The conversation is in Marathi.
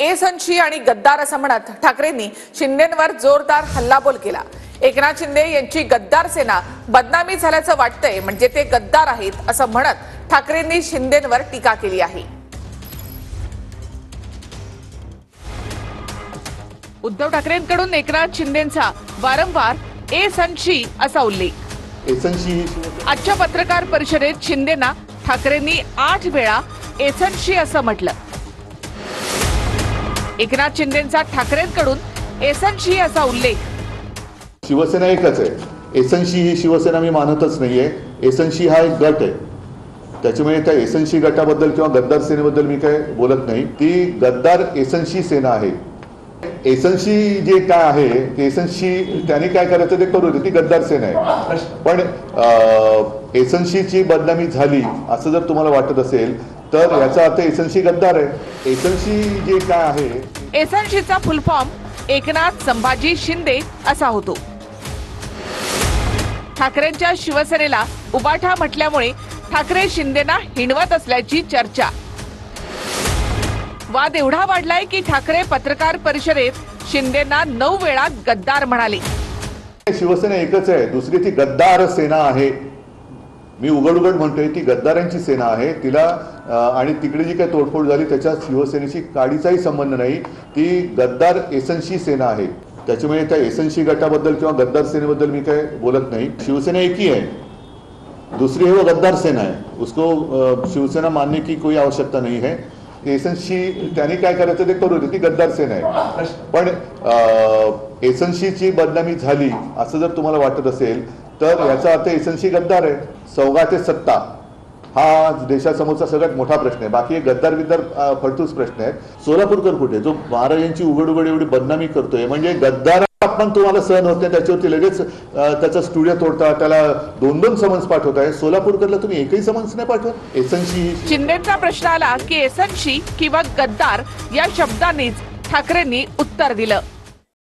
एसनशी आणि गद्दार असं म्हणत ठाकरेंनी शिंदेंवर जोरदार हल्लाबोल केला। एकनाथ शिंदे यांची गद्दार सेना बदनामी झाल्याचं वाटतंय, म्हणजे ते गद्दार आहेत असं म्हणत ठाकरेंनी शिंदेंवर टीका केली आहे। उद्धव ठाकरेंकडून एकनाथ शिंदेंचा वारंवार एसनशी असा उल्लेख। आजच्या पत्रकार परिषदेत शिंदेंना ठाकरेंनी 8 वेळा एसनशी असं म्हटलं। एकनाथ शिंदेंचा ठाकरेंकडून एसनशी असा उल्लेख। शिवसेना एकच आहे, एसनशी ही शिवसेना मी मानतच नाहीये। एसनशी हा एक गट आहे, त्याच्यामुळे त्या एसनशी गटाबद्दल किंवा गद्दार सेनेबद्दल मी काय बोलत नाही। ती गद्दार एसनशी सेना आहे। एसनशी जे काय आहे ते एसनशी त्यांनी काय करायचं ते करू दे, ती गद्दार सेना आहे। पण एसनशीची बदनामी झाली असं जर तुम्हाला वाटत असेल तर याचा अर्थ एसनशी गद्दार आहे। एसनशी जे काय आहे, एसनशीचा फुल फॉर्म एकनाथ संभाजी शिंदे असा होतो। ठाकरेंच्या शिवसेनेला उबाठा म्हटल्यामुळे ठाकरे शिंदेना हिणवत असल्याची चर्चा। वाद एवढा वाढलाय की ठाकरे पत्रकार परिषदेत शिंदेना 9 वेळा गद्दार म्हणाले। शिवसेना एकच आहे, दुसरी ती गद्दार सेना आहे। मी उघड उघड म्हणतोय ती गद्दारांची सेना आहे। तिला आणि तिकडे जी काही तोडफोड झाली त्याच्या शिवसेनेशी काडीचाही संबंध नाही। ती गद्दार एसनशी सेना आहे, त्याच्यामुळे त्या एसनशी गटाबद्दल किंवा गद्दार सेनेबद्दल मी काय बोलत नाही। शिवसेना एक ही आहे, दूसरी है वो गद्दार सेना है। उसको शिवसेना मानने की कोई आवश्यकता नहीं है। एसनशी त्यांनी काय करायचं ते करू दे, ती गद्दार सेना आहे। पण एसनशीची बदनामी झाली असं जर तुम्हाला वाटत असेल तर याचा अर्थ एसनशी गद्दार आहे। सौगाते सत्ता हा देशासमोरचा सगळ्यात मोठा प्रश्न आहे, बाकी गद्दार बिद्दार फडतूस प्रश्न आहे। सोलापूरकर कुठे, जो महाराजांची उघड उघड एवढी बदनामी करतोय, म्हणजे गद्दार आपण तुम्हाला सहन होत नाही, त्याच्यावरती लगेच त्याचा स्टुडिओ तोडता, त्याला 2-2 समन्स पाठवताय। सोलापूरकरला तुम्ही एकही समन्स नाही पाठवत। एसनशी शिंदेचा प्रश्न आला की एसनशी किंवा गद्दार या शब्दांनीच ठाकरेंनी उत्तर दिलं।